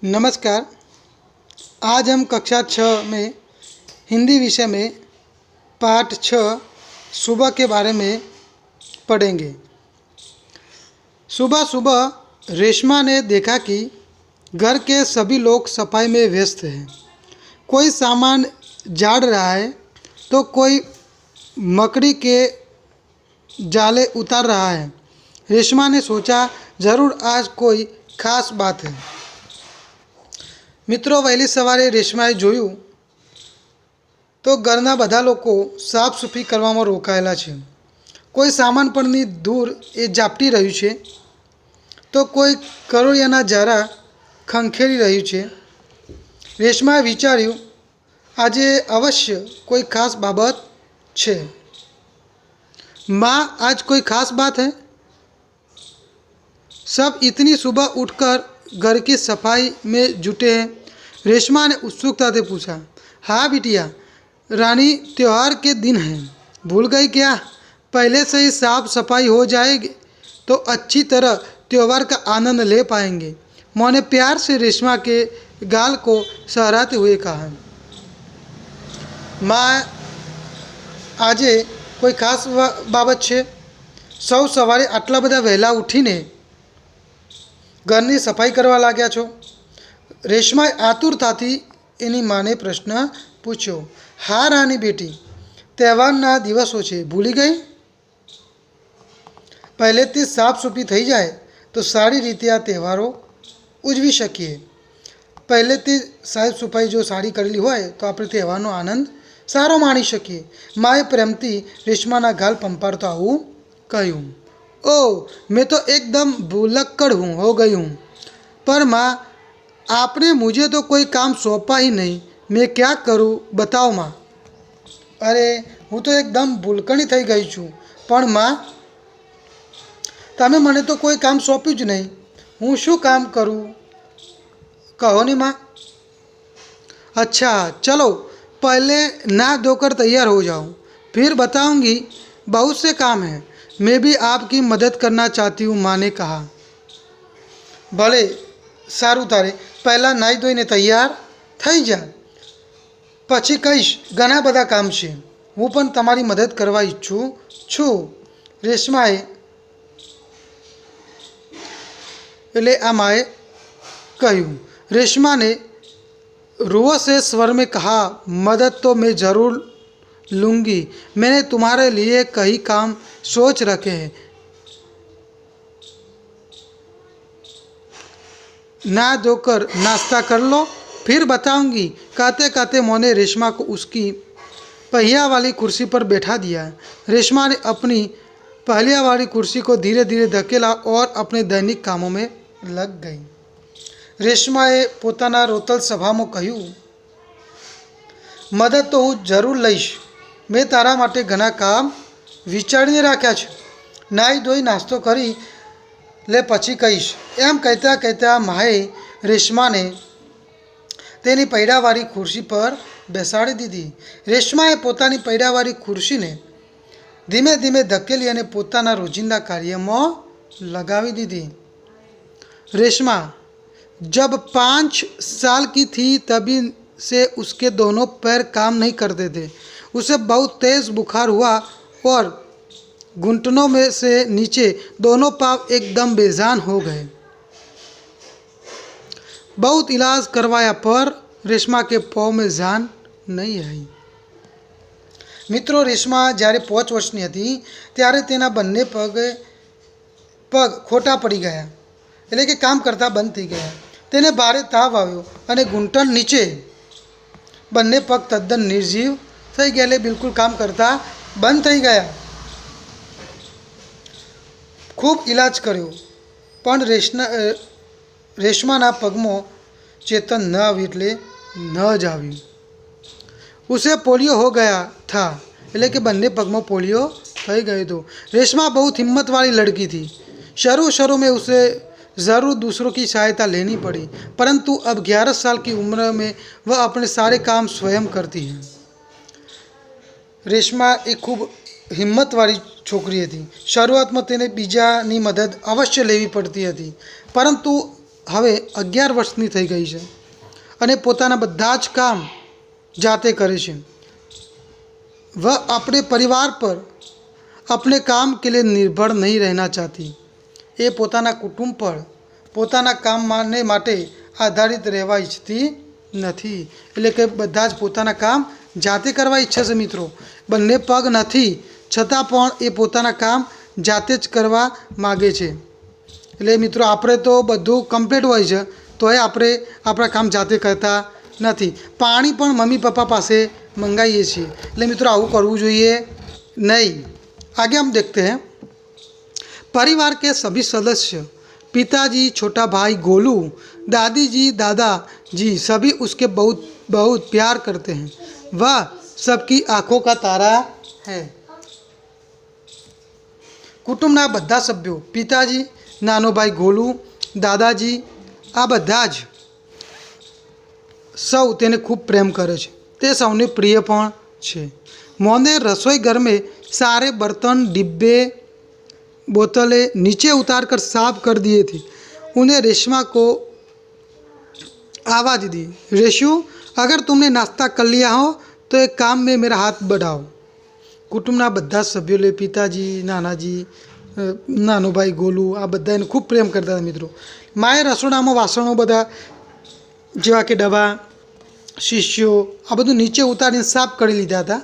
नमस्कार। आज हम कक्षा 6 में हिंदी विषय में पाठ 6 सुबह के बारे में पढ़ेंगे। सुबह सुबह रेशमा ने देखा कि घर के सभी लोग सफाई में व्यस्त हैं। कोई सामान झाड़ रहा है तो कोई मकड़ी के जाले उतार रहा है। रेशमा ने सोचा, ज़रूर आज कोई खास बात है। મિત્રો, વહેલી સવારે રેશમાએ જોયું તો ઘરના બધા લોકો સાફ સફાઈ કરવામાં રોકાયેલા છે। કોઈ સામાન પરની દૂર એ ઝાપટી રહ્યું છે તો કોઈ કરોળિયાના ઝારા ખંખેરી રહ્યું છે। રેશમાએ વિચાર્યું, આજે અવશ્ય કોઈ ખાસ બાબત છે। माँ, आज कोई खास बात है? सब इतनी सुबह उठकर घर की सफाई में जुटे हैं। रेशमा ने उत्सुकता से पूछा। हाँ बिटिया, रानी, त्योहार के दिन हैं, भूल गई क्या? पहले से ही साफ सफाई हो जाएगी तो अच्छी तरह त्योहार का आनंद ले पाएंगे। माँ ने प्यार से रेशमा के गाल को सहराते हुए कहा। माँ, आजे कोई खास बाबत छे? सौ सवारे आटला बधा वहेला उठीने घरनी सफाई करवा लाग्या छो? रेशमाए आतुरताथी एनी माने प्रश्न पूछ्यो। हाँ रानी बेटी, तहेवारना दिवसों छे, भूली गई? पहलेथी साफ सफाई थई जाए तो सारी रीते आ तहेवारो उजवी शकीए। पहलेथी साफ सफाई जो सारी करेली होय तो आपणे तहेवारनो आनंद सारो माणी शकीए। माए प्रेमथी रेशमाना गाल पंपाड़ता आવું કહ્યું। ओ, मैं तो एकदम भुलक्कड़ हो गई हूँ। पर माँ, आपने मुझे तो कोई काम सौंपा ही नहीं, मैं क्या करूँ बताओ माँ। अरे, हूँ तो एकदम भूलकणी थई गई छूँ। पण माँ, तमे मने तो कोई काम सौंप्યું જ नहीं, हूँ शुं काम करूँ कहो ने माँ। अच्छा चलो, पहले नहा धोकर तैयार हो जाओ, फिर बताऊंगी। बहुत से काम हैं, मैं भी आपकी मदद करना चाहती हूँ, माँ ने कहा। भले, सारू तारे, पहला नाई धोईने तैयार थई जा, पछी कहीश घणा बधा काम छे, हूँ पण तमारी मदद करवा इच्छुं छुं। रेशमाए एटले आ माए कह्युं। रेशमा ने रुआसे स्वर में कहा, मदद तो मैं ज़रूर लूँगी। मैंने तुम्हारे लिए कई काम सोच रखे हैं। नहा धोकर नाश्ता कर लो, फिर बताऊंगी। कहते कहते मोने रेशमा को उसकी पहिया वाली कुर्सी पर बैठा दिया। रेशमा ने अपनी पहिया वाली कुर्सी को धीरे धीरे धकेला और अपने दैनिक कामों में लग गई। रेशमाए पोताना रोतल सभामां कह्युं, मदद तो हूँ जरूर लईश। मैं तारा माटे घणा काम विचारीने राख्या छे। नाई धोई नास्तो करी ले पछी कहीश। एम कहता कहता माए रेशमाने तेनी पૈડાવાળી खुर्सी पर बेसाड़ी दीधी। रेशमाए पोतानी પૈડાવાળી खुर्सीने धीमे धीमे धकेली अने पोताना रोजिंदा कार्यमां लगावी दीधी। रेशमा जब 5 साल की थी तभी से उसके दोनों पैर काम नहीं करते थे। उसे बहुत तेज़ बुखार हुआ और घुटनों में से नीचे दोनों पाँव एकदम बेजान हो गए। बहुत इलाज करवाया पर रेशमा के पाँव में जान नहीं आई। मित्रों, रेशमा જ્યારે 5 વર્ષની હતી ત્યારે તેના બંને પગ ખોટા પડી ગયા, એટલે કે કામ કરતા બંધ થઈ ગયા। તેને ભારે તાવ આવ્યો અને ઘૂંટણ નીચે બંને પગ તદ્દન નિર્જીવ થઈ ગયા, એટલે બિલકુલ કામ કરતા બંધ થઈ ગયા। ખૂબ ઇલાજ કર્યો પણ રેશમાના પગમાં ચેતન ન આવ્યું, એટલે ન જ આવ્યું। उसे पोलियो हो गया था, એટલે કે બંને પગમાં પોલિયો થઈ ગયો હતો। रेशमा बहुत हिम्मत वाली लड़की थी। शुरू में उसे ज़रूर दूसरों की सहायता लेनी पड़ी, परंतु अब 11 साल की उम्र में वह अपने सारे काम स्वयं करती है। रेशमा एक खूब हिम्मतवाળી છોકરી હતી। શરૂઆતમાં તેને બીજાની મદદ અવશ્ય લેવી પડતી હતી, પરંતુ હવે 11 વર્ષની થઈ ગઈ છે અને પોતાના બધા જ કામ જાતે કરે છે। वह अपने परिवार पर अपने काम के लिए निर्भर नहीं रहना चाहती। એ પોતાના કુટુંબ પર પોતાના કામ માટે આધારિત રહેવા ઈચ્છતી નથી। એટલે કે બધા જ પોતાના કામ જાતે કરવા ઈચ્છે છે મિત્રો। બંને પગ નથી છતાં પણ એ પોતાના કામ જાતે જ કરવા માગે છે। એટલે મિત્રો આપણે તો બધું કમ્પ્લીટ હોય છે તોય આપણે આપણા કામ જાતે કરતા નથી। પાણી પણ મમ્મી પપ્પા પાસે મંગાવીએ છીએ। એટલે મિત્રો આવું કરવું જોઈએ नहीं। आगे हम देखते हैं परिवार के सभी सदस्य पिताजी, छोटा भाई गोलू, दादी जी, दादाजी सभी उसके बहुत बहुत प्यार करते हैं। वह सबकी आंखों का तारा है। कुटुंबना બધા સભ્યો પિતાજી, નાનો ભાઈ ગોલુ, દાદાજી આ બધા જ સૌ તેને ખૂબ પ્રેમ કરે છે। તે સૌને પ્રિય પણ છે। मोने रसोई घर में सारे बर्तन, डिब्बे, बोतलें नीचे उतार कर साफ कर दिए थे। उन्हें रेशमा को आवाज़ दी, रेशु अगर तुमने नाश्ता कर लिया हो तो एक काम में मेरा हाथ बढ़ाओ। कुटुंबना બધા સભ્યોએ પિતાજી, નાનાજી, નાનો ભાઈ ગોલુ આ બધા એને ખૂબ પ્રેમ કરતા હતા મિત્રો। માએ રસોડામાં વાસણો બધા જેવા કે ડબ્બા, શીશીઓ આ બધું નીચે ઉતારીને સાફ કરી લીધા હતા।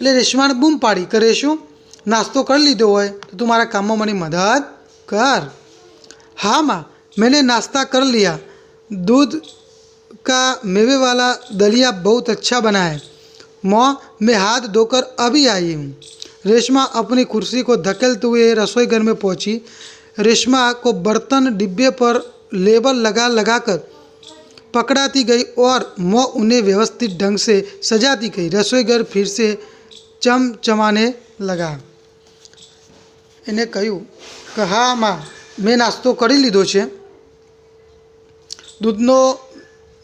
એટલે રેશમાને બૂમ પાડી કે રેશુ નાસ્તો કરી લીધો હોય તો તું મારા કામમાં મને મદદ કર। हाँ माँ, मैंने नाश्ता कर लिया। दूध का मेवे वाला दलिया बहुत अच्छा बना है। माँ, मैं हाथ धोकर अभी आई हूँ। रेशमा अपनी कुर्सी को धकेलते हुए रसोई घर में पहुँची। रेशमा को बर्तन डिब्बे पर लेबल लगा लगा कर पकड़ाती गई और माँ उन्हें व्यवस्थित ढंग से सजाती गई। रसोई घर फिर से चमचमाने लगा। इन्हें कहूँ कि हाँ माँ, मैं नास्तो કરી લીધો છે। દૂધનો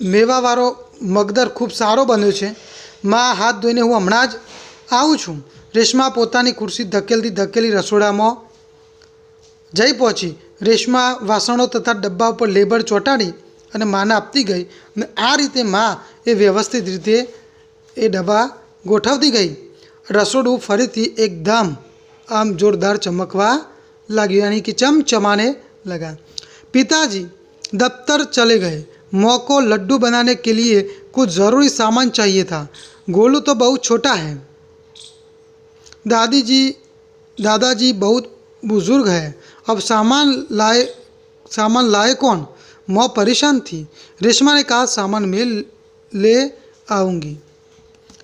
મેવાવાળો મગદર ખૂબ સારો બન્યો છે। માં હાથ ધોઈને હું હમણાં જ આવું છું। રેશમા પોતાની ખુરશી ધકેલતી ધકેલી રસોડામાં જઈ પહોંચી। રેશમા વાસણો તથા ડબ્બા ઉપર લેબલ ચોંટાડી અને માને આપતી ગઈ અને આ રીતે માં એ વ્યવસ્થિત રીતે એ ડબ્બા ગોઠવતી ગઈ। રસોડું ફરીથી એકદમ આમ જોરદાર ચમકવા लगी, यानी कि चमचमाने लगा। पिताजी दफ्तर चले गए। माँ को लड्डू बनाने के लिए कुछ ज़रूरी सामान चाहिए था। गोलू तो बहुत छोटा है। दादाजी बहुत बुज़ुर्ग है। अब सामान लाए कौन? माँ परेशान थी। रेशमा ने कहा सामान मैं ले आऊँगी।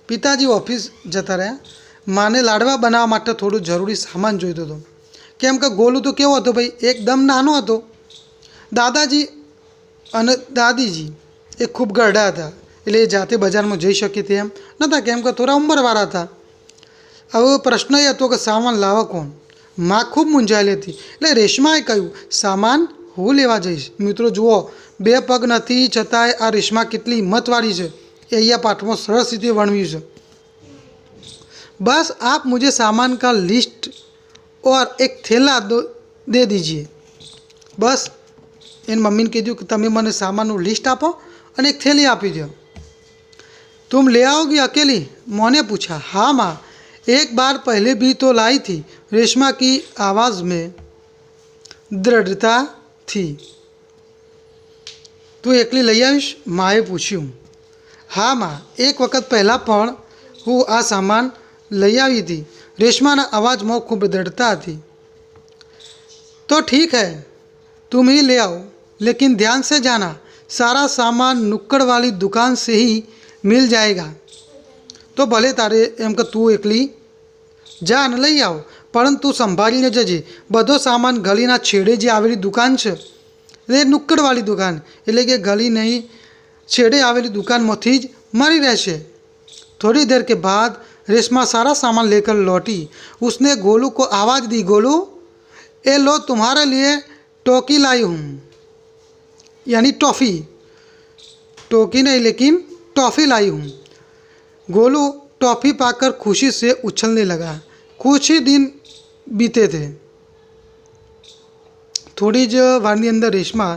पिताजी ऑफिस जता रहा। माने लाडवा बनावा माटे थोड़ું જરૂરી સામાન જોઈતો હતો। કેમ કે ગોલુ તો કેવો હતો ભાઈ, એકદમ નાનો હતો। દાદાજી અને દાદીજી એ ખૂબ ગરડા હતા એટલે એ જાતે બજારમાં જઈ શકે તેમ નહોતા, કેમ કે થોડા ઉંમરવાળા હતા। હવે પ્રશ્ન એ હતો કે સામાન લાવવા કોણ? માં ખૂબ મૂંઝાયેલી હતી। એટલે રેશમાએ કહ્યું સામાન હું લેવા જઈશ। મિત્રો જુઓ, બે પગ નથી છતાંય આ રેશમા કેટલી હિંમતવાળી છે એ અહીંયા પાઠમાં સરસ રીતે વર્ણવ્યું છે। बस आप मुझे सामान का लिस्ट और एक थैला दे दीजिए। बस इन मम्मी ने कीधु कि तमे मने सामान लिस्ट आपो और एक थैली आपी दो। तुम ले आओगी अकेली? माँ ने पूछा। हाँ माँ, एक बार पहले भी तो लाई थी। रेशमा की आवाज़ में दृढ़ता थी। तू एकली लई आवीश? माए पूछ्યું। हाँ माँ, एक वक्त पहला पण हूँ आ सामान लई आई थी। रेशमाना अवाज में खूब दृढ़ता थी। तो ठीक है, तुम ही ले आओ, लेकिन ध्यान से जाना, सारा सामान नुक्कड़ वाली दुकान से ही मिल जाएगा। तो भले तारे एम कि तू एकली जा ने लई आओ, परंतु संभाळीने जजे। बधो सामान गलीना छेड़े जे आवेली दुकान छे ए नुक्कड़ वाली दुकान, एटले के गली नहीं छेड़े आवेली दुकानमांथी ज मળી રહેશે। थोड़ी देर के बाद रेशमा सारा सामान लेकर लौटी। उसने गोलू को आवाज़ दी, गोलू ए लो तुम्हारे लिए टोकी लाई हूँ, यानी टॉफ़ी। टोकी नहीं लेकिन टॉफ़ी लाई हूँ। गोलू टॉफ़ी पाकर खुशी से उछलने लगा। कुछ ही दिन बीते थे। थोड़ी ज वाરની અંદર રેશમા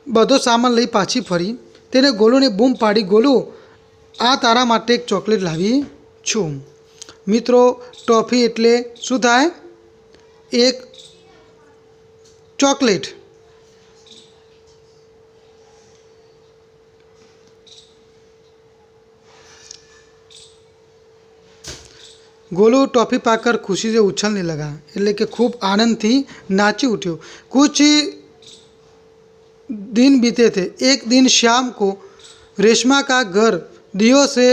બધો સામાન લઈ પાછી ફરી તેને ગોલુને બૂમ પાડી, ગોલુ આ તારા માટે એક ચોકલેટ લાવી છું. મિત્રો, ટોફી એટલે શું થાય? એક ચોકલેટ. गोलू टॉफ़ी पाकर खुशी से उछलने लगा, એટલે કે खूब आनंद थी नाची उठ्यो. कुछ दिन बीते थे. एक दिन शाम को रेशमा का घर दियों से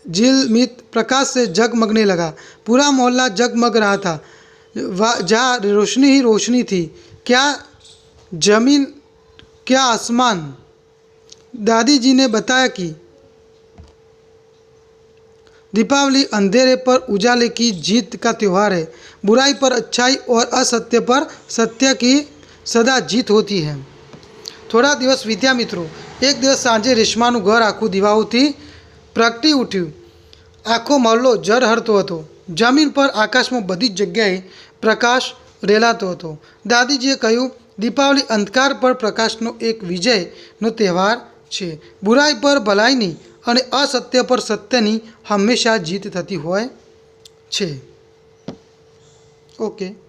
झिलमिल प्रकाश से जगमगने लगा. पूरा मोहल्ला जगमग रहा था. जहाँ रोशनी ही रोशनी थी. क्या जमीन, क्या आसमान. दादी जी ने बताया कि दीपावली अंधेरे पर उजाले की जीत का त्यौहार है. बुराई पर अच्छाई और असत्य पर सत्य की सदा जीत होती है. थोड़ा दिवस वीत्या मित्रों. एक दिवस सांजे रेशमाનું घर આખું દીવાઓથી પ્રગટી ઉઠ્યું. આખો મહોલ્લો ઝળહળતો હતો. જમીન પર, આકાશમાં બધી જ જગ્યાએ પ્રકાશ રેલાતો હતો. દાદીજીએ કહ્યું, દીપાવલી અંધકાર પર પ્રકાશનો એક વિજયનો તહેવાર છે. બુરાઈ પર ભલાઈની અને અસત્ય પર સત્યની હંમેશા જીત થતી હોય છે. ઓકે.